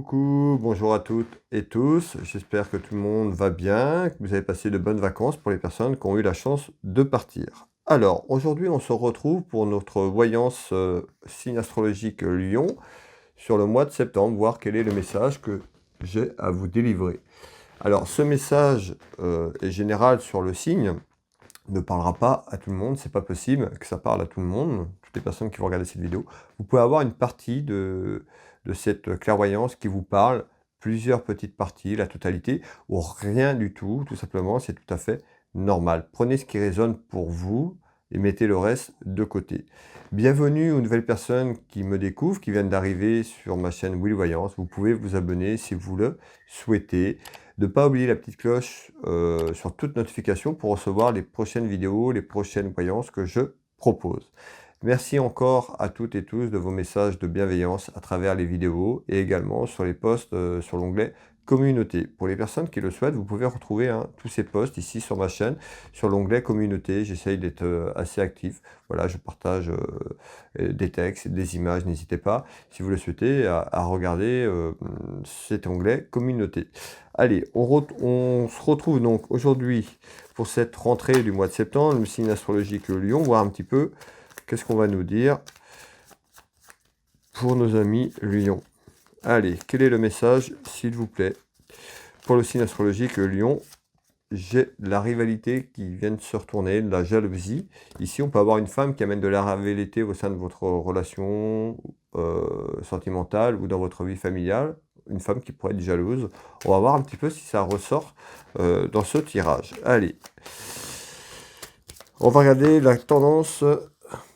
Coucou, bonjour à toutes et tous. J'espère que tout le monde va bien, que vous avez passé de bonnes vacances pour les personnes qui ont eu la chance de partir. Alors, aujourd'hui, on se retrouve pour notre voyance signe astrologique Lion sur le mois de septembre, voir quel est le message que j'ai à vous délivrer. Alors, ce message est général sur le signe, ne parlera pas à tout le monde, c'est pas possible que ça parle à tout le monde, toutes les personnes qui vont regarder cette vidéo. Vous pouvez avoir une partie de cette clairvoyance qui vous parle, plusieurs petites parties, la totalité, ou rien du tout simplement, c'est tout à fait normal. Prenez ce qui résonne pour vous et mettez le reste de côté. Bienvenue aux nouvelles personnes qui me découvrent, qui viennent d'arriver sur ma chaîne Will Voyance. Vous pouvez vous abonner si vous le souhaitez. Ne pas oublier la petite cloche sur toute notification pour recevoir les prochaines vidéos, les prochaines voyances que je propose. Merci encore à toutes et tous de vos messages de bienveillance à travers les vidéos et également sur les posts sur l'onglet communauté. Pour les personnes qui le souhaitent, vous pouvez retrouver tous ces posts ici sur ma chaîne, sur l'onglet communauté. J'essaye d'être assez actif. Voilà, je partage des textes, des images. N'hésitez pas, si vous le souhaitez, à regarder cet onglet communauté. Allez, on se retrouve donc aujourd'hui pour cette rentrée du mois de septembre, le signe astrologique le Lion, voir un petit peu qu'est-ce qu'on va nous dire pour nos amis Lion. Allez, quel est le message, s'il vous plaît? Pour le signe astrologique Lion, j'ai la rivalité qui vient de se retourner, de la jalousie. Ici, on peut avoir une femme qui amène de la rivalité au sein de votre relation sentimentale ou dans votre vie familiale. Une femme qui pourrait être jalouse. On va voir un petit peu si ça ressort dans ce tirage. Allez. On va regarder la tendance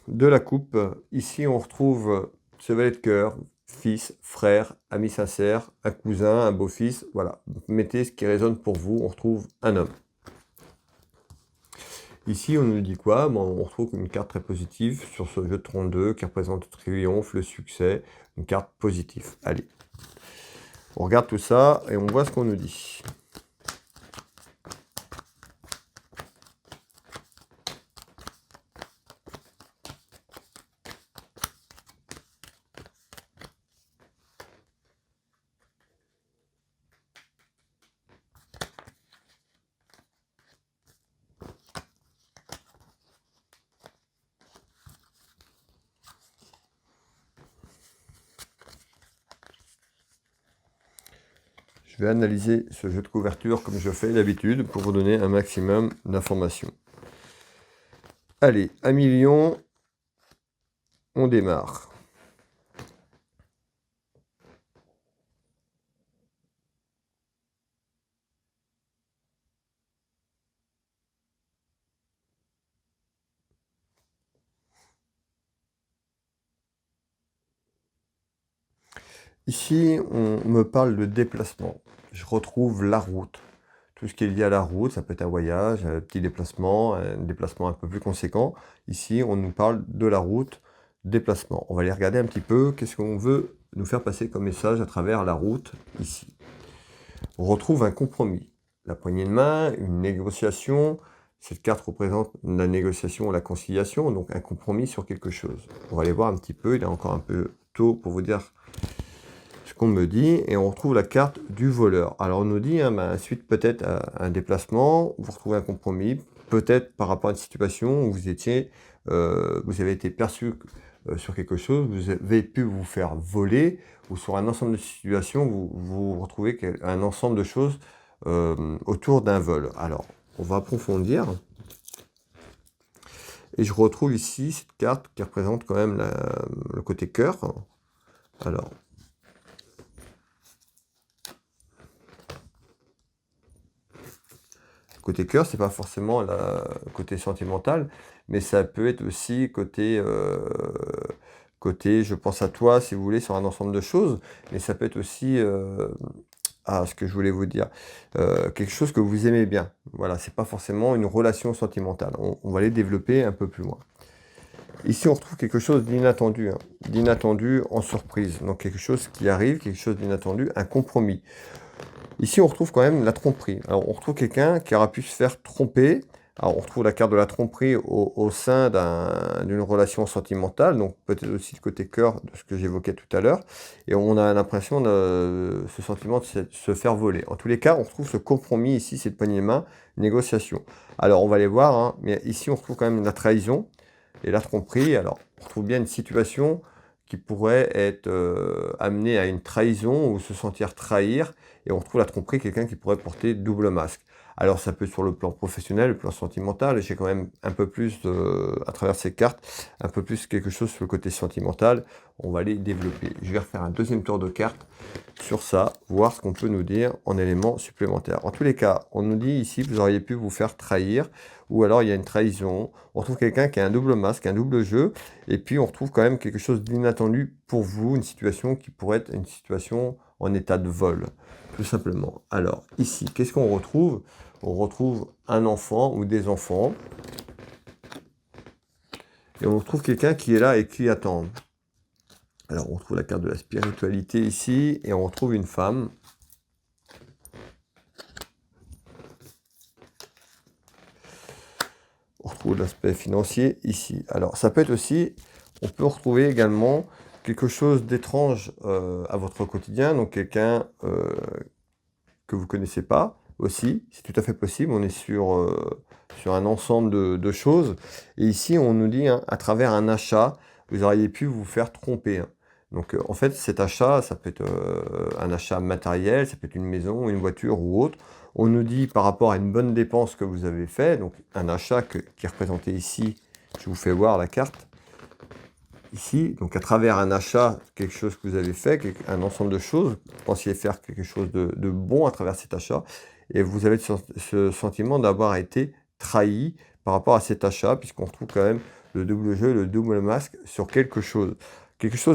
de la coupe. Ici, on retrouve ce valet de cœur, fils, frère, ami sincère, un cousin, un beau-fils. Voilà. Mettez ce qui résonne pour vous. On retrouve un homme. Ici, on nous dit quoi? Bon, on retrouve une carte très positive sur ce jeu de 32 qui représente le triomphe, le succès. Une carte positive. Allez. On regarde tout ça et on voit ce qu'on nous dit. Je vais analyser ce jeu de couverture comme je fais d'habitude pour vous donner un maximum d'informations. Allez, 1 million, on démarre. Ici, on me parle de déplacement. Je retrouve la route. Tout ce qui est lié à la route, ça peut être un voyage, un petit déplacement, un déplacement un peu plus conséquent. Ici, on nous parle de la route, déplacement. On va aller regarder un petit peu qu'est-ce qu'on veut nous faire passer comme message à travers la route ici. On retrouve un compromis. La poignée de main, une négociation. Cette carte représente la négociation, la conciliation, donc un compromis sur quelque chose. On va aller voir un petit peu, il est encore un peu tôt pour vous dire ce qu'on me dit, et on retrouve la carte du voleur. Alors on nous dit, suite peut-être à un déplacement, vous retrouvez un compromis, peut-être par rapport à une situation où vous étiez, vous avez été perçu sur quelque chose, vous avez pu vous faire voler, ou sur un ensemble de situations, vous retrouvez un ensemble de choses autour d'un vol. Alors, on va approfondir. Et je retrouve ici cette carte qui représente quand même le côté cœur. Alors, côté cœur, c'est pas forcément le côté sentimental, mais ça peut être aussi côté, je pense à toi, si vous voulez, sur un ensemble de choses, mais ça peut être aussi, ce que je voulais vous dire, quelque chose que vous aimez bien. Voilà, c'est pas forcément une relation sentimentale. On va aller développer un peu plus loin. Ici, on retrouve quelque chose d'inattendu, d'inattendu en surprise. Donc quelque chose qui arrive, quelque chose d'inattendu, un compromis. Ici, on retrouve quand même la tromperie. Alors, on retrouve quelqu'un qui aura pu se faire tromper Alors, on retrouve la carte de la tromperie au sein d'une relation sentimentale, donc peut-être aussi le côté cœur de ce que j'évoquais tout à l'heure. Et on a l'impression de ce sentiment de se faire voler. En tous les cas, on retrouve ce compromis ici, cette poignée de main, négociation. Alors, on va les voir, hein, mais ici, on retrouve quand même la trahison et la tromperie. Alors, on retrouve bien une situation qui pourrait être amenée à une trahison ou se sentir trahir. Et on retrouve la tromperie, quelqu'un qui pourrait porter double masque. Alors, ça peut être sur le plan professionnel, le plan sentimental. J'ai quand même un peu plus, à travers ces cartes, un peu plus quelque chose sur le côté sentimental. On va les développer. Je vais refaire un deuxième tour de cartes sur ça, voir ce qu'on peut nous dire en éléments supplémentaires. En tous les cas, on nous dit ici que vous auriez pu vous faire trahir, ou alors il y a une trahison. On trouve quelqu'un qui a un double masque, un double jeu, et puis on retrouve quand même quelque chose d'inattendu pour vous, une situation qui pourrait être une situation en état de vol, tout simplement. Alors, ici, qu'est-ce qu'on retrouve? On retrouve un enfant ou des enfants. Et on retrouve quelqu'un qui est là et qui attend. Alors, on retrouve la carte de la spiritualité ici. Et on retrouve une femme. On retrouve l'aspect financier ici. Alors, ça peut être aussi... On peut retrouver également quelque chose d'étrange à votre quotidien. Donc, quelqu'un que vous ne connaissez pas. Aussi, c'est tout à fait possible, on est sur un ensemble de choses. Et ici, on nous dit, hein, à travers un achat, vous auriez pu vous faire tromper. Hein. Donc, en fait, cet achat, ça peut être un achat matériel, ça peut être une maison, une voiture ou autre. On nous dit, par rapport à une bonne dépense que vous avez fait, donc un achat qui est représenté ici, je vous fais voir la carte, ici, donc à travers un achat, quelque chose que vous avez fait, un ensemble de choses, vous pensiez faire quelque chose de bon à travers cet achat, et vous avez ce sentiment d'avoir été trahi par rapport à cet achat, puisqu'on retrouve quand même le double jeu, le double masque sur quelque chose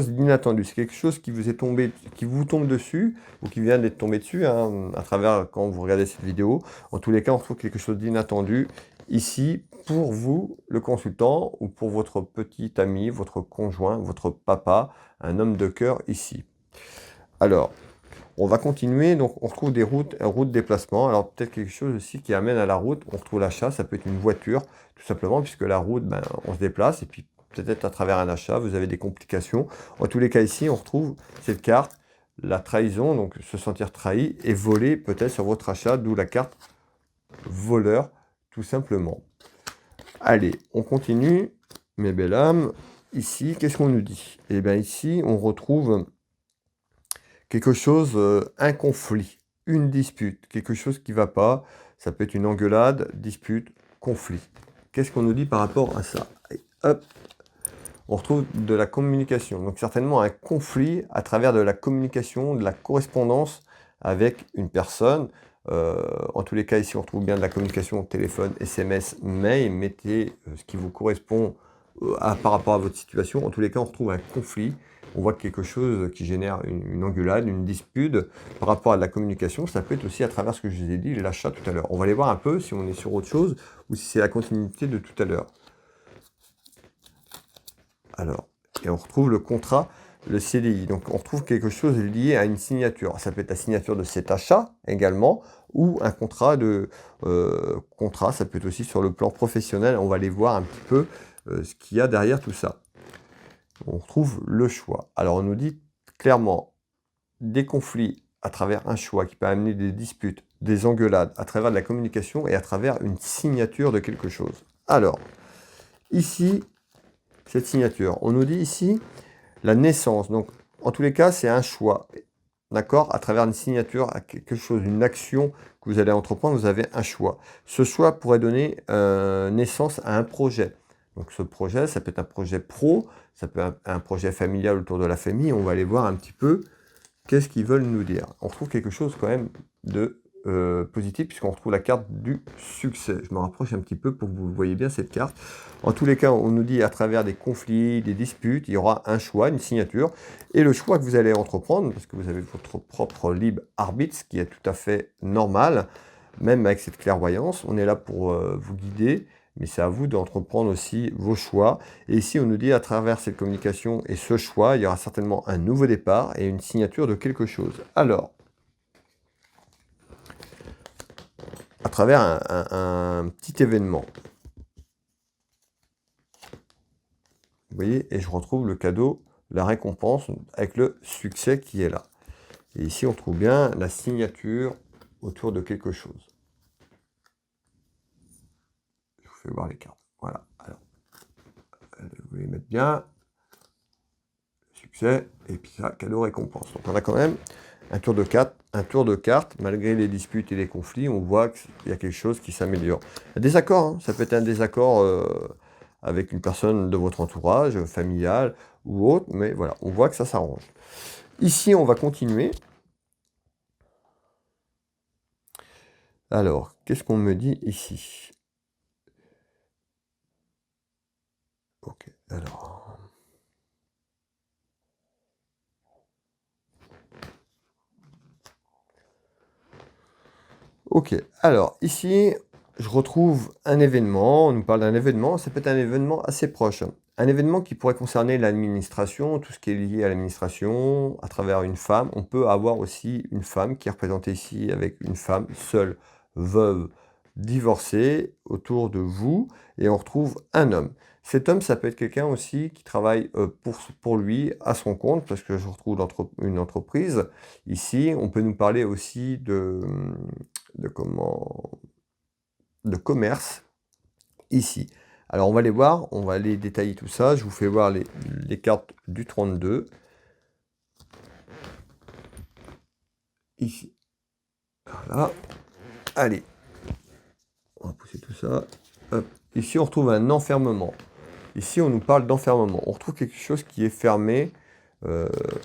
d'inattendu. C'est quelque chose qui vous est tombé, qui vous tombe dessus, ou qui vient d'être tombé dessus, hein, à travers quand vous regardez cette vidéo. En tous les cas, on trouve quelque chose d'inattendu ici pour vous, le consultant, ou pour votre petit ami, votre conjoint, votre papa, un homme de cœur ici. Alors, on va continuer, donc on retrouve des routes de déplacement. Alors peut-être quelque chose aussi qui amène à la route, on retrouve l'achat, ça peut être une voiture, tout simplement, puisque la route, ben, on se déplace, et puis peut-être à travers un achat, vous avez des complications. En tous les cas, ici, on retrouve cette carte, la trahison, donc se sentir trahi, et voler peut-être sur votre achat, d'où la carte voleur, tout simplement. Allez, on continue, mes belles âmes. Ici, qu'est-ce qu'on nous dit? Eh bien ici, on retrouve quelque chose, un conflit, une dispute, quelque chose qui ne va pas. Ça peut être une engueulade, dispute, conflit. Qu'est-ce qu'on nous dit par rapport à ça? Et hop, on retrouve de la communication. Donc certainement un conflit à travers de la communication, de la correspondance avec une personne. En tous les cas, ici, on retrouve bien de la communication téléphone, SMS, mail. Mettez ce qui vous correspond par rapport à votre situation. En tous les cas, on retrouve un conflit. On voit quelque chose qui génère une engueulade, une dispute par rapport à de la communication. Ça peut être aussi à travers ce que je vous ai dit, l'achat tout à l'heure. On va aller voir un peu si on est sur autre chose ou si c'est la continuité de tout à l'heure. Alors, et on retrouve le contrat, le CDI. Donc, on retrouve quelque chose lié à une signature. Ça peut être la signature de cet achat également, ou un contrat ça peut être aussi sur le plan professionnel. On va aller voir un petit peu ce qu'il y a derrière tout ça. On retrouve le choix. Alors, on nous dit clairement des conflits à travers un choix qui peut amener des disputes, des engueulades, à travers de la communication et à travers une signature de quelque chose. Alors, ici, cette signature. On nous dit ici la naissance. Donc, en tous les cas, c'est un choix. D'accord? À travers une signature, à quelque chose, une action que vous allez entreprendre, vous avez un choix. Ce choix pourrait donner naissance à un projet. Donc, ce projet, ça peut être un projet pro, ça peut être un projet familial autour de la famille. On va aller voir un petit peu qu'est-ce qu'ils veulent nous dire. On retrouve quelque chose quand même de positif, puisqu'on retrouve la carte du succès. Je me rapproche un petit peu pour que vous voyez bien cette carte. En tous les cas, on nous dit à travers des conflits, des disputes, il y aura un choix, une signature, et le choix que vous allez entreprendre, parce que vous avez votre propre libre arbitre, ce qui est tout à fait normal, même avec cette clairvoyance. On est là pour vous guider, mais c'est à vous d'entreprendre aussi vos choix. Et ici, on nous dit à travers cette communication et ce choix, il y aura certainement un nouveau départ et une signature de quelque chose. Alors, travers un petit événement. Vous voyez, et je retrouve le cadeau, la récompense, avec le succès qui est là. Et ici, on trouve bien la signature autour de quelque chose. Je vous fais voir les cartes. Voilà. Alors, vous les mettre bien. Succès, et puis ça, cadeau récompense. Donc on a quand même un tour de cartes, malgré les disputes et les conflits, on voit qu'il y a quelque chose qui s'améliore. Un désaccord, hein, ça peut être un désaccord avec une personne de votre entourage, familial ou autre, mais voilà, on voit que ça s'arrange. Ici, on va continuer. Alors, qu'est-ce qu'on me dit ici? Ok, alors... Ok, alors ici, je retrouve un événement, on nous parle d'un événement, ça peut être un événement assez proche. Un événement qui pourrait concerner l'administration, tout ce qui est lié à l'administration, à travers une femme. On peut avoir aussi une femme qui est représentée ici avec une femme seule, veuve, divorcée, autour de vous, et on retrouve un homme. Cet homme, ça peut être quelqu'un aussi qui travaille pour lui, à son compte, parce que je retrouve une entreprise. Ici, on peut nous parler aussi de commerce, ici. Alors, on va les voir, on va aller détailler tout ça. Je vous fais voir les cartes du 32. Ici. Voilà. Allez. On va pousser tout ça. Hop. Ici, on retrouve un enfermement. Ici, on nous parle d'enfermement. On retrouve quelque chose qui est fermé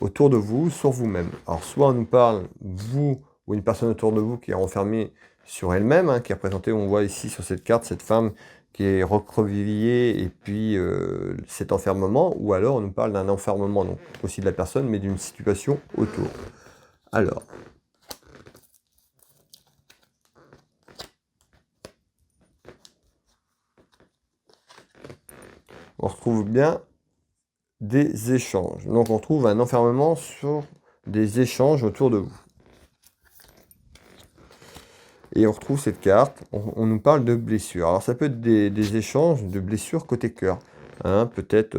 autour de vous, sur vous-même. Alors, soit on nous parle, vous, ou une personne autour de vous qui est enfermée sur elle-même, hein, qui est représentée, on voit ici sur cette carte, cette femme qui est recroquevillée, et puis cet enfermement, ou alors on nous parle d'un enfermement, donc aussi de la personne, mais d'une situation autour. Alors, on retrouve bien des échanges. Donc on trouve un enfermement sur des échanges autour de vous. Et on retrouve cette carte, on nous parle de blessures. Alors ça peut être des échanges de blessures côté cœur, hein, peut-être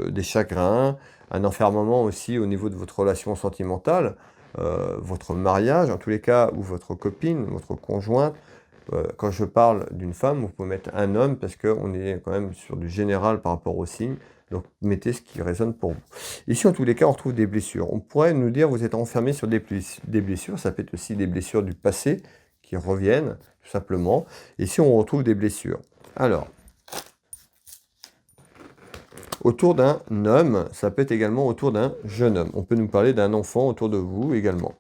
des chagrins, un enfermement aussi au niveau de votre relation sentimentale, votre mariage en tous les cas, ou votre copine, votre conjointe. Quand je parle d'une femme, vous pouvez mettre un homme parce qu'on est quand même sur du général par rapport au signe. Donc mettez ce qui résonne pour vous. Ici, en tous les cas, on retrouve des blessures. On pourrait nous dire vous êtes enfermé sur des blessures. Ça peut être aussi des blessures du passé qui reviennent, tout simplement. Ici, on retrouve des blessures. Alors, autour d'un homme, ça peut être également autour d'un jeune homme. On peut nous parler d'un enfant autour de vous également.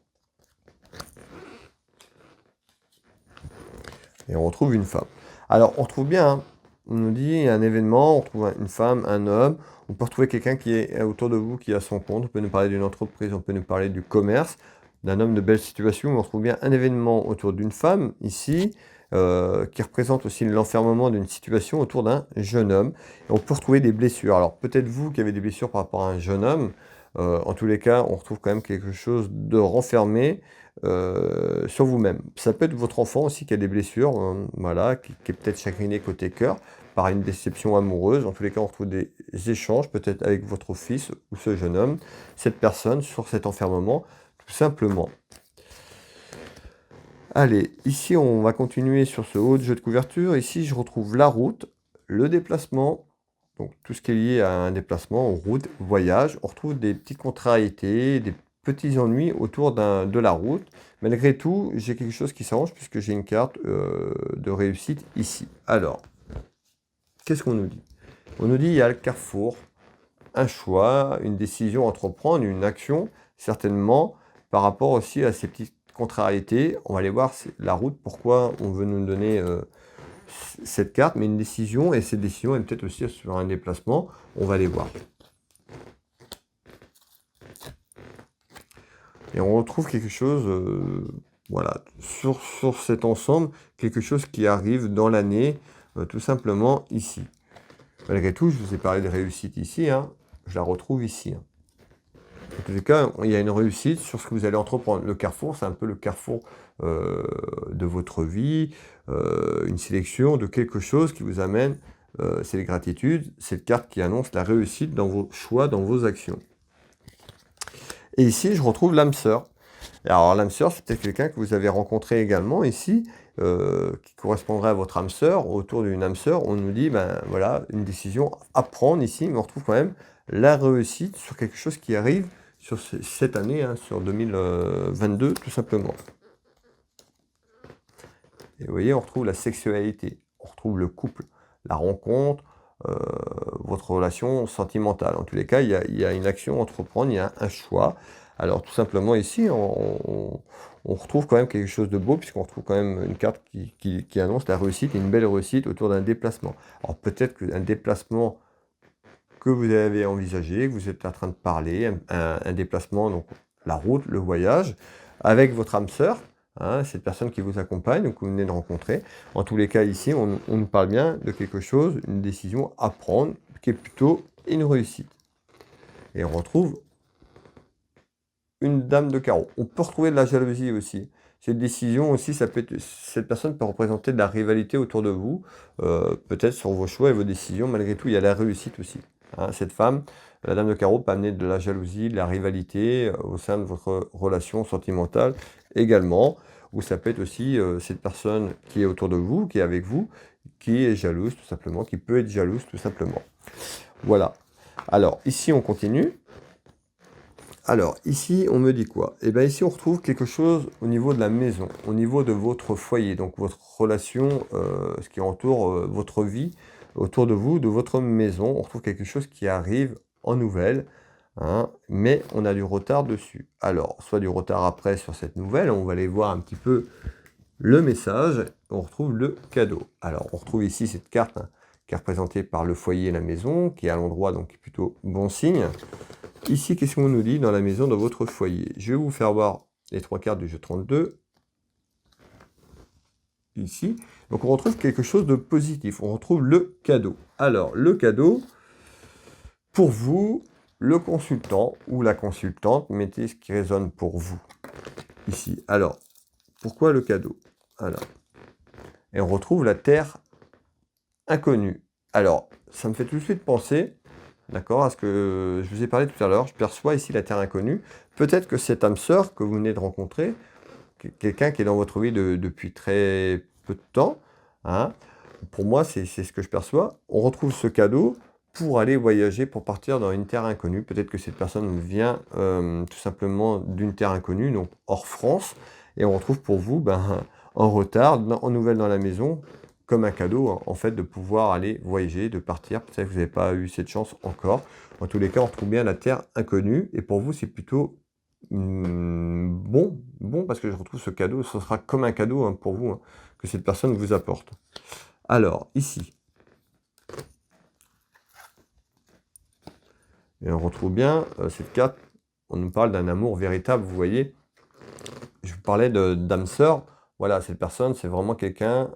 Et on retrouve une femme. Alors, on retrouve bien, hein, on nous dit il y a un événement, on retrouve une femme, un homme. On peut retrouver quelqu'un qui est autour de vous, qui a son compte. On peut nous parler d'une entreprise, on peut nous parler du commerce, d'un homme de belle situation. On retrouve bien un événement autour d'une femme, ici, qui représente aussi l'enfermement d'une situation autour d'un jeune homme. Et on peut retrouver des blessures. Alors, peut-être vous qui avez des blessures par rapport à un jeune homme. En tous les cas, on retrouve quand même quelque chose de renfermé sur vous-même. Ça peut être votre enfant aussi qui a des blessures, voilà, qui est peut-être chagriné côté cœur par une déception amoureuse. En tous les cas, on retrouve des échanges, peut-être avec votre fils ou ce jeune homme, cette personne, sur cet enfermement, tout simplement. Allez, ici, on va continuer sur ce haut de jeu de couverture. Ici, je retrouve la route, le déplacement, donc tout ce qui est lié à un déplacement, route, voyage. On retrouve des petites contrariétés, des petits ennuis autour de la route. Malgré tout, j'ai quelque chose qui s'arrange puisque j'ai une carte de réussite ici. Alors, qu'est-ce qu'on nous dit? On nous dit il y a le carrefour, un choix, une décision à entreprendre, une action, certainement, par rapport aussi à ces petites contrariétés. On va aller voir la route, pourquoi on veut nous donner cette carte, mais une décision, et cette décision est peut-être aussi sur un déplacement. On va aller voir. Et on retrouve quelque chose, voilà, sur cet ensemble, quelque chose qui arrive dans l'année, tout simplement ici. Malgré tout, je vous ai parlé de réussite ici, hein, je la retrouve ici. Hein. En tous les cas, il y a une réussite sur ce que vous allez entreprendre. Le carrefour, c'est un peu le carrefour de votre vie, une sélection de quelque chose qui vous amène, c'est les gratitudes, cette carte qui annonce la réussite dans vos choix, dans vos actions. Et ici, je retrouve l'âme sœur. Alors, l'âme sœur, c'est peut-être quelqu'un que vous avez rencontré également ici, qui correspondrait à votre âme sœur. Autour d'une âme sœur, on nous dit, ben voilà, une décision à prendre ici, mais on retrouve quand même la réussite sur quelque chose qui arrive sur cette année, hein, sur 2022, tout simplement. Et vous voyez, on retrouve la sexualité, on retrouve le couple, la rencontre, votre relation sentimentale. En tous les cas, il y a une action à entreprendre, il y a un choix. Alors tout simplement ici, on retrouve quand même quelque chose de beau, puisqu'on retrouve quand même une carte qui annonce la réussite, et une belle réussite autour d'un déplacement. Alors peut-être qu'un déplacement que vous avez envisagé, que vous êtes en train de parler, un déplacement, donc la route, le voyage, avec votre âme sœur, hein, cette personne qui vous accompagne, donc que vous venez de rencontrer. En tous les cas, ici, on nous parle bien de quelque chose, une décision à prendre, qui est plutôt une réussite. Et on retrouve une dame de carreau. On peut retrouver de la jalousie aussi. Cette décision aussi, cette personne peut représenter de la rivalité autour de vous, peut-être sur vos choix et vos décisions. Malgré tout, il y a la réussite aussi. Hein, cette femme, la dame de carreau, peut amener de la jalousie, de la rivalité au sein de votre relation sentimentale également. Ou ça peut être aussi cette personne qui est autour de vous, qui est avec vous, qui est jalouse tout simplement, qui peut être jalouse tout simplement. Voilà. Alors, ici, on continue. Alors, ici, on me dit quoi? Eh bien, ici, on retrouve quelque chose au niveau de la maison, au niveau de votre foyer, donc votre relation, ce qui entoure votre vie, autour de vous, de votre maison. On retrouve quelque chose qui arrive en nouvelle, hein, mais on a du retard dessus. Alors, soit du retard après sur cette nouvelle, on va aller voir un petit peu le message, on retrouve le cadeau. Alors, on retrouve ici cette carte, hein, qui est représentée par le foyer et la maison, qui est à l'endroit, donc qui est plutôt bon signe. Ici, qu'est-ce qu'on nous dit dans la maison, dans votre foyer? Je vais vous faire voir les 3 cartes du jeu 32. Ici. Donc on retrouve quelque chose de positif. On retrouve le cadeau. Alors, le cadeau, pour vous, le consultant ou la consultante, mettez ce qui résonne pour vous. Ici. Alors, pourquoi le cadeau? Alors, et on retrouve la terre inconnue. Alors, ça me fait tout de suite penser, d'accord, à ce que je vous ai parlé tout à l'heure. Je perçois ici la terre inconnue. Peut-être que cette âme sœur que vous venez de rencontrer, quelqu'un qui est dans votre vie depuis très peu de temps, hein, pour moi, c'est ce que je perçois. On retrouve ce cadeau pour aller voyager, pour partir dans une terre inconnue. Peut-être que cette personne vient tout simplement d'une terre inconnue, donc hors France, et on retrouve pour vous en retard, en nouvelle dans la maison, comme un cadeau, hein, en fait, de pouvoir aller voyager, de partir. Peut-être que vous n'avez pas eu cette chance encore. En tous les cas, on retrouve bien la terre inconnue, et pour vous, c'est plutôt bon, parce que je retrouve ce cadeau, ce sera comme un cadeau, hein, pour vous, hein, que cette personne vous apporte. Alors, ici, et on retrouve bien cette carte, on nous parle d'un amour véritable, vous voyez. Je vous parlais d'âme sœur, voilà, cette personne, c'est vraiment quelqu'un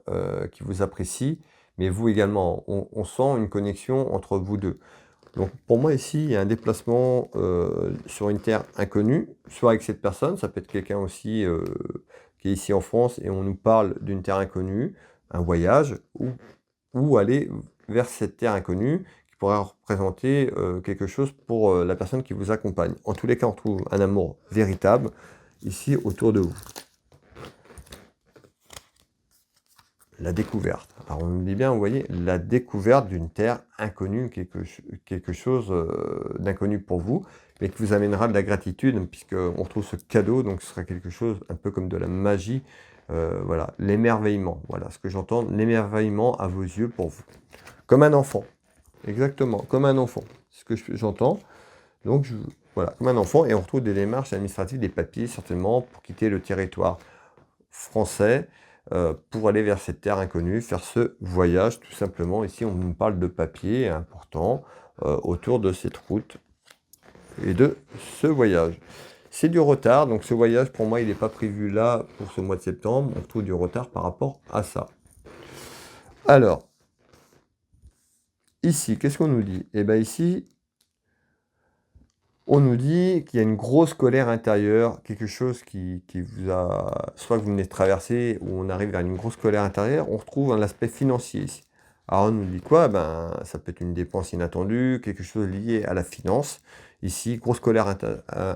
qui vous apprécie, mais vous également, on sent une connexion entre vous deux. Donc pour moi ici, il y a un déplacement sur une terre inconnue, soit avec cette personne, ça peut être quelqu'un aussi qui est ici en France et on nous parle d'une terre inconnue, un voyage, ou aller vers cette terre inconnue qui pourrait représenter quelque chose pour la personne qui vous accompagne. En tous les cas, on trouve un amour véritable ici autour de vous. La découverte. Alors on nous dit bien, vous voyez, la découverte d'une terre inconnue, quelque chose d'inconnu pour vous, mais qui vous amènera de la gratitude, puisqu'on retrouve ce cadeau, donc ce sera quelque chose un peu comme de la magie, voilà, l'émerveillement, voilà ce que j'entends, l'émerveillement à vos yeux pour vous. Comme un enfant, exactement, comme un enfant, c'est ce que j'entends. Donc voilà, comme un enfant, et on retrouve des démarches administratives, des papiers certainement, pour quitter le territoire français, pour aller vers cette terre inconnue, faire ce voyage tout simplement. Ici, on nous parle de papier important autour de cette route et de ce voyage. C'est du retard, donc ce voyage, pour moi, il n'est pas prévu là pour ce mois de septembre. On trouve du retard par rapport à ça. Alors, ici, qu'est-ce qu'on nous dit? Eh bien ici, On nous dit qu'il y a une grosse colère intérieure, quelque chose qui vous a... Soit que vous venez de traverser, ou on arrive vers une grosse colère intérieure, on retrouve un aspect financier ici. Alors on nous dit quoi? Ben, ça peut être une dépense inattendue, quelque chose lié à la finance. Ici, grosse colère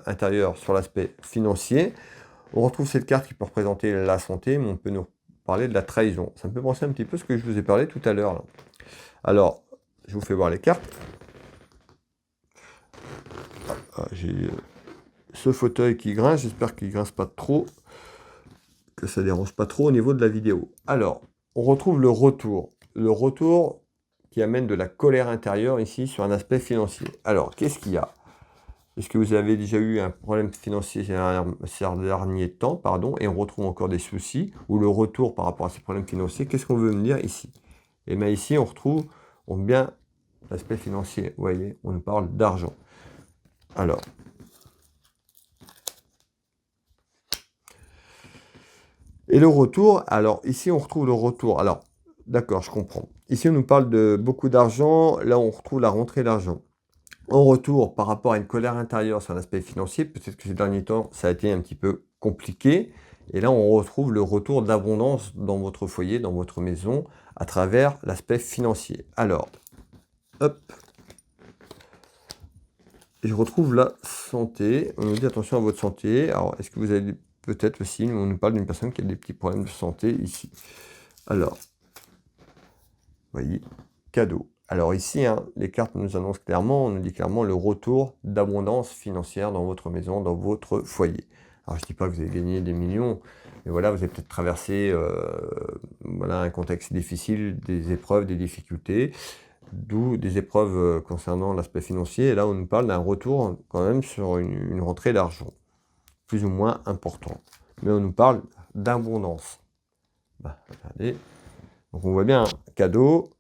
intérieure sur l'aspect financier. On retrouve cette carte qui peut représenter la santé, mais on peut nous parler de la trahison. Ça me fait penser un petit peu à ce que je vous ai parlé tout à l'heure. Alors, je vous fais voir les cartes. J'ai ce fauteuil qui grince, j'espère qu'il ne grince pas trop, que ça ne dérange pas trop au niveau de la vidéo. Alors, on retrouve le retour. Le retour qui amène de la colère intérieure ici sur un aspect financier. Alors, qu'est-ce qu'il y a? Est-ce que vous avez déjà eu un problème financier ces derniers temps, pardon, et on retrouve encore des soucis, ou le retour par rapport à ces problèmes financiers? Qu'est-ce qu'on veut me dire ici? Et bien ici, on retrouve bien l'aspect financier. Vous voyez, on nous parle d'argent. Alors, et le retour, alors ici on retrouve le retour. Alors, d'accord, je comprends. Ici on nous parle de beaucoup d'argent, là on retrouve la rentrée d'argent. En retour, par rapport à une colère intérieure sur l'aspect financier, peut-être que ces derniers temps ça a été un petit peu compliqué. Et là on retrouve le retour d'abondance dans votre foyer, dans votre maison, à travers l'aspect financier. Alors, hop. Et je retrouve la santé. On nous dit attention à votre santé. Alors, est-ce que vous avez peut-être aussi, on nous parle d'une personne qui a des petits problèmes de santé ici. Alors, vous voyez, cadeau. Alors ici, les cartes nous annoncent clairement, on nous dit clairement le retour d'abondance financière dans votre maison, dans votre foyer. Alors je ne dis pas que vous avez gagné des millions, mais voilà, vous avez peut-être traversé voilà, un contexte difficile, des épreuves, des difficultés, d'où des épreuves concernant l'aspect financier. Et là, on nous parle d'un retour quand même sur une rentrée d'argent, plus ou moins important. Mais on nous parle d'abondance. Bah, regardez. Donc on voit bien, cadeau,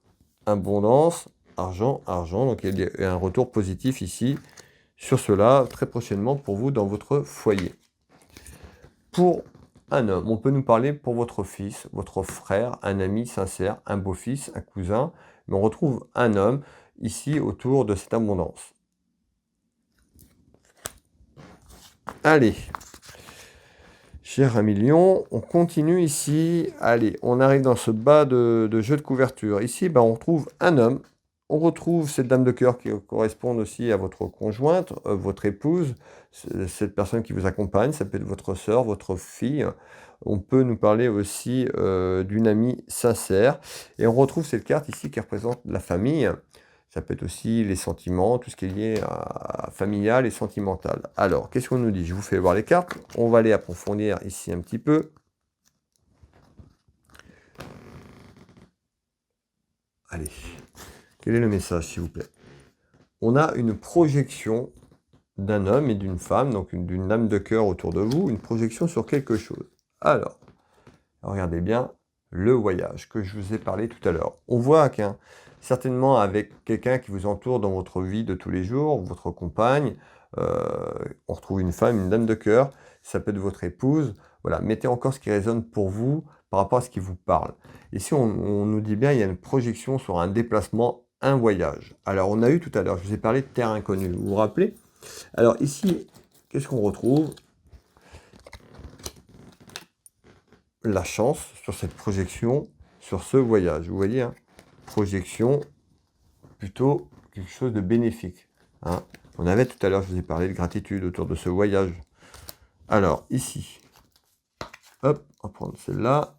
abondance, argent, argent. Donc il y a un retour positif ici sur cela très prochainement pour vous dans votre foyer. Pour un homme, on peut nous parler pour votre fils, votre frère, un ami sincère, un beau-fils, un cousin. Mais on retrouve un homme ici autour de cette abondance. Allez, cher ami lion, on continue ici. Allez, on arrive dans ce bas de jeu de couverture. Ici, ben, on retrouve un homme. On retrouve cette dame de cœur qui correspond aussi à votre conjointe, votre épouse, cette personne qui vous accompagne. Ça peut être votre sœur, votre fille. On peut nous parler aussi d'une amie sincère. Et on retrouve cette carte ici qui représente la famille. Ça peut être aussi les sentiments, tout ce qui est lié à familial et sentimental. Alors, qu'est-ce qu'on nous dit? Je vous fais voir les cartes. On va aller approfondir ici un petit peu. Allez, quel est le message, s'il vous plaît? On a une projection d'un homme et d'une femme, donc d'une âme de cœur autour de vous, une projection sur quelque chose. Alors, regardez bien le voyage que je vous ai parlé tout à l'heure. On voit qu'un certainement avec quelqu'un qui vous entoure dans votre vie de tous les jours, votre compagne, on retrouve une femme, une dame de cœur, ça peut être votre épouse. Voilà, mettez encore ce qui résonne pour vous par rapport à ce qui vous parle. Ici, on nous dit bien, il y a une projection sur un déplacement, un voyage. Alors, on a eu tout à l'heure, je vous ai parlé de terre inconnue, vous vous rappelez? Alors ici, qu'est-ce qu'on retrouve? La chance sur cette projection, sur ce voyage. Vous voyez, hein, projection, plutôt quelque chose de bénéfique. Hein. On avait tout à l'heure, je vous ai parlé de gratitude autour de ce voyage. Alors, ici, hop, on va prendre celle-là.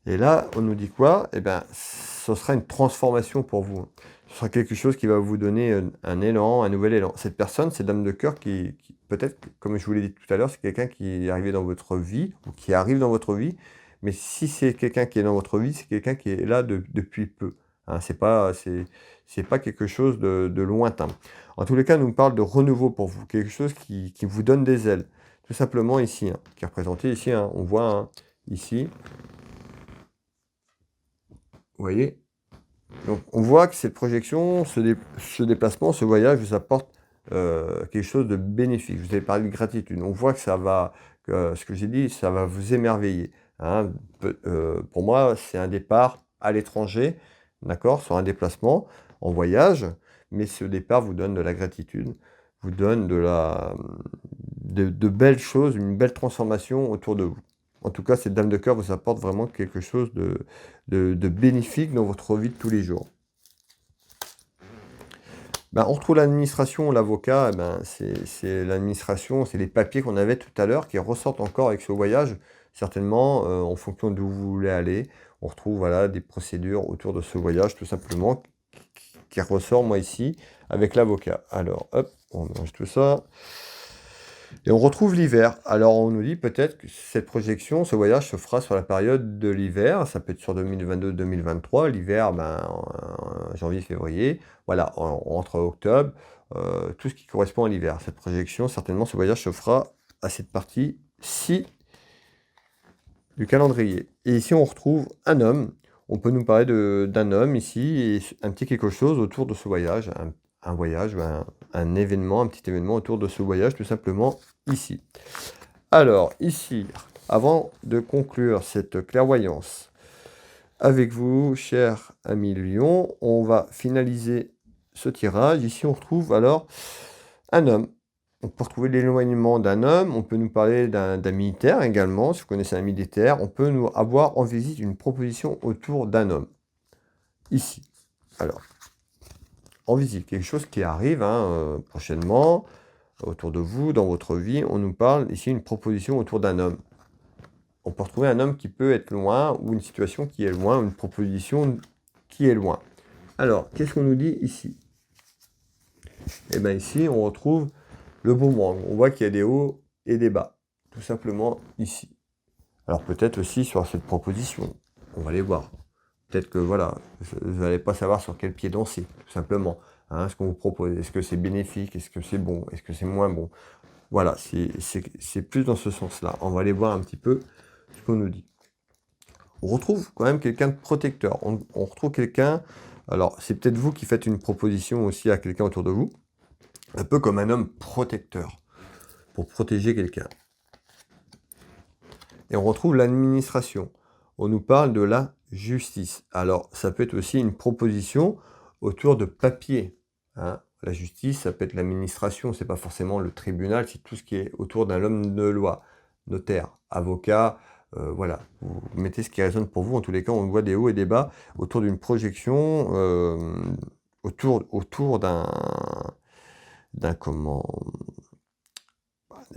Et là, on nous dit quoi? Eh bien, ce sera une transformation pour vous. Ce sera quelque chose qui va vous donner un élan, un nouvel élan. Cette personne, cette dame de cœur qui peut-être, comme je vous l'ai dit tout à l'heure, c'est quelqu'un qui est arrivé dans votre vie, ou qui arrive dans votre vie. Mais si c'est quelqu'un qui est dans votre vie, c'est quelqu'un qui est là depuis peu. Hein, c'est pas quelque chose de lointain. En tous les cas, on nous parle de renouveau pour vous, quelque chose qui vous donne des ailes. Tout simplement ici, hein, qui est représenté ici, hein, on voit hein, ici. Vous voyez? Donc on voit que cette projection, ce déplacement, ce voyage vous apporte quelque chose de bénéfique. Je vous avais parlé de gratitude. On voit que ça va, ce que j'ai dit, ça va vous émerveiller. Hein. Pour moi, c'est un départ à l'étranger, d'accord, sur un déplacement, en voyage, mais ce départ vous donne de la gratitude. vous donne de belles choses, une belle transformation autour de vous. En tout cas, cette dame de cœur vous apporte vraiment quelque chose de bénéfique dans votre vie de tous les jours. Ben, on retrouve l'administration, l'avocat, eh ben, c'est l'administration, c'est les papiers qu'on avait tout à l'heure qui ressortent encore avec ce voyage, certainement, en fonction d'où vous voulez aller. On retrouve voilà, des procédures autour de ce voyage, tout simplement, qui ressort, moi, ici, avec l'avocat. Alors, hop, on mélange tout ça. Et on retrouve l'hiver. Alors, on nous dit peut-être que cette projection, ce voyage se fera sur la période de l'hiver. Ça peut être sur 2022-2023. L'hiver, ben, janvier, février. Voilà, entre octobre, tout ce qui correspond à l'hiver. Cette projection, certainement, ce voyage se fera à cette partie-ci du calendrier. Et ici, on retrouve un homme. On peut nous parler d'un homme ici et un petit quelque chose autour de ce voyage. Un voyage, un événement, un petit événement autour de ce voyage, tout simplement ici. Alors, ici, avant de conclure cette clairvoyance avec vous, cher ami Lion, on va finaliser ce tirage. Ici, on retrouve alors un homme. On peut retrouver l'éloignement d'un homme, on peut nous parler d'un militaire également, si vous connaissez un militaire, on peut nous avoir en visite une proposition autour d'un homme. Ici. Alors, en visite, quelque chose qui arrive prochainement, autour de vous, dans votre vie, on nous parle ici une proposition autour d'un homme. On peut retrouver un homme qui peut être loin, ou une situation qui est loin, ou une proposition qui est loin. Alors, qu'est-ce qu'on nous dit ici? Eh bien ici, on retrouve le boomerang. On voit qu'il y a des hauts et des bas, tout simplement ici. Alors peut-être aussi sur cette proposition, on va les voir. Peut-être que voilà, vous n'allez pas savoir sur quel pied danser, tout simplement. Ce qu'on vous propose, est-ce que c'est bénéfique, est-ce que c'est bon, est-ce que c'est moins bon? Voilà, c'est plus dans ce sens-là. On va aller voir un petit peu ce qu'on nous dit. On retrouve quand même quelqu'un de protecteur. On retrouve quelqu'un, alors c'est peut-être vous qui faites une proposition aussi à quelqu'un autour de vous, un peu comme un homme protecteur, pour protéger quelqu'un. Et on retrouve l'administration. On nous parle de la justice. Alors, ça peut être aussi une proposition autour de papier. La justice, ça peut être l'administration, c'est pas forcément le tribunal, c'est tout ce qui est autour d'un homme de loi, notaire, avocat, voilà. Vous mettez ce qui résonne pour vous. En tous les cas, on voit des hauts et des bas autour d'une projection, autour d'un comment...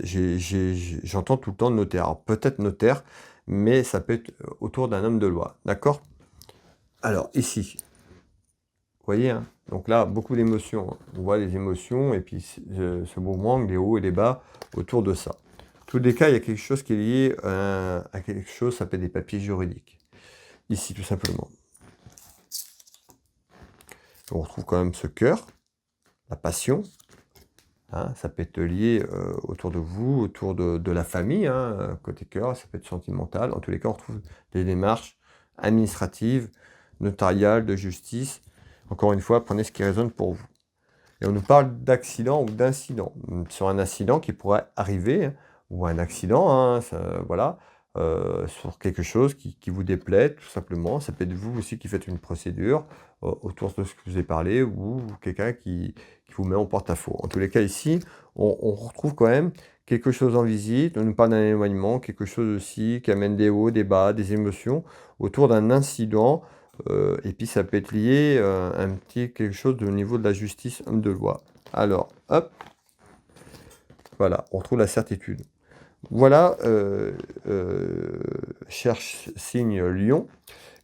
J'entends tout le temps notaire. Alors, peut-être notaire, mais ça peut être autour d'un homme de loi. D'accord? Alors, ici, vous voyez, donc là, beaucoup d'émotions. On voit les émotions et puis ce mouvement, les hauts et les bas autour de ça. Tous les cas, il y a quelque chose qui est lié à quelque chose, ça peut être des papiers juridiques. Ici, tout simplement. On retrouve quand même ce cœur, la passion. Ça peut être lié autour de vous, autour de la famille, côté cœur, ça peut être sentimental. En tous les cas, on retrouve des démarches administratives, notariales, de justice. Encore une fois, prenez ce qui résonne pour vous. Et on nous parle d'accident ou d'incident. Sur un incident qui pourrait arriver, ou un accident, voilà, sur quelque chose qui vous déplaît, tout simplement. Ça peut être vous aussi qui faites une procédure autour de ce que je vous ai parlé, ou quelqu'un qui vous met en porte-à-faux. En tous les cas, ici, on retrouve quand même quelque chose en visite. On nous parle d'un éloignement, quelque chose aussi qui amène des hauts, des bas, des émotions autour d'un incident. Et puis ça peut être lié à un petit quelque chose au niveau de la justice, homme de loi. Alors, hop, voilà, on retrouve la certitude. Voilà, cher signe Lion,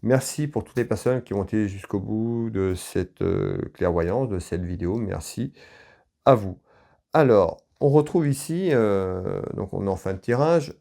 merci pour toutes les personnes qui ont été jusqu'au bout de cette clairvoyance, de cette vidéo. Merci à vous. Alors, on retrouve ici, donc on est en fin de tirage.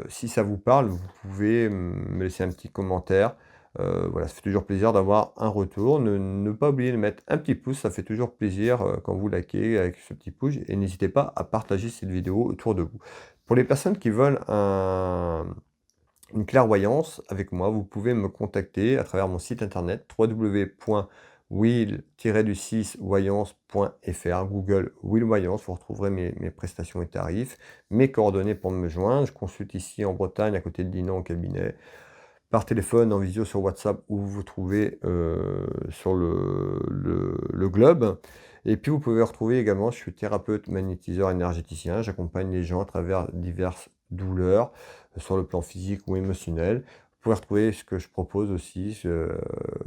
Si ça vous parle, vous pouvez me laisser un petit commentaire. Voilà, ça fait toujours plaisir d'avoir un retour. Ne pas oublier de mettre un petit pouce, ça fait toujours plaisir quand vous likez avec ce petit pouce. Et n'hésitez pas à partager cette vidéo autour de vous. Pour les personnes qui veulent une clairvoyance avec moi, vous pouvez me contacter à travers mon site internet www.will-voyance.fr, Google Will Voyance, vous retrouverez mes prestations et tarifs, mes coordonnées pour me joindre. Je consulte ici en Bretagne, à côté de Dinan, au cabinet, par téléphone, en visio, sur WhatsApp, où vous vous trouvez sur le globe. Et puis vous pouvez retrouver également, je suis thérapeute magnétiseur énergéticien, j'accompagne les gens à travers diverses douleurs, sur le plan physique ou émotionnel. Vous pouvez retrouver ce que je propose aussi,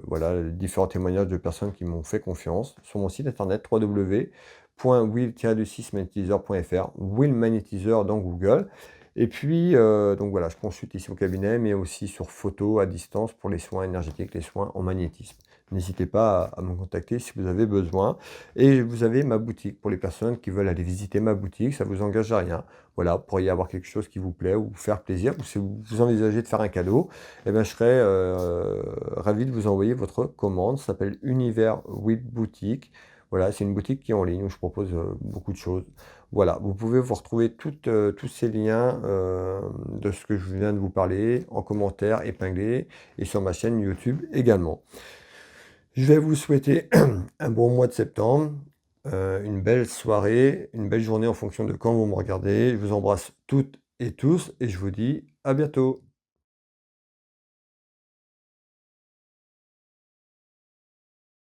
voilà, les différents témoignages de personnes qui m'ont fait confiance sur mon site internet www.will-magnétiseur.fr, Will Magnétiseur dans Google. Et puis, donc voilà, je consulte ici au cabinet, mais aussi sur photo à distance pour les soins énergétiques, les soins en magnétisme. N'hésitez pas à me contacter si vous avez besoin. Et vous avez ma boutique pour les personnes qui veulent aller visiter ma boutique, ça vous engage à rien. Voilà, vous pourriez avoir quelque chose qui vous plaît ou vous faire plaisir, ou si vous envisagez de faire un cadeau, eh ben, je serais ravi de vous envoyer votre commande. Ça s'appelle Univers With Boutique. Voilà, c'est une boutique qui est en ligne où je propose beaucoup de choses. Voilà, vous pouvez vous retrouver tous ces liens de ce que je viens de vous parler en commentaire épinglé et sur ma chaîne YouTube également. Je vais vous souhaiter un bon mois de septembre, une belle soirée, une belle journée en fonction de quand vous me regardez. Je vous embrasse toutes et tous et je vous dis à bientôt.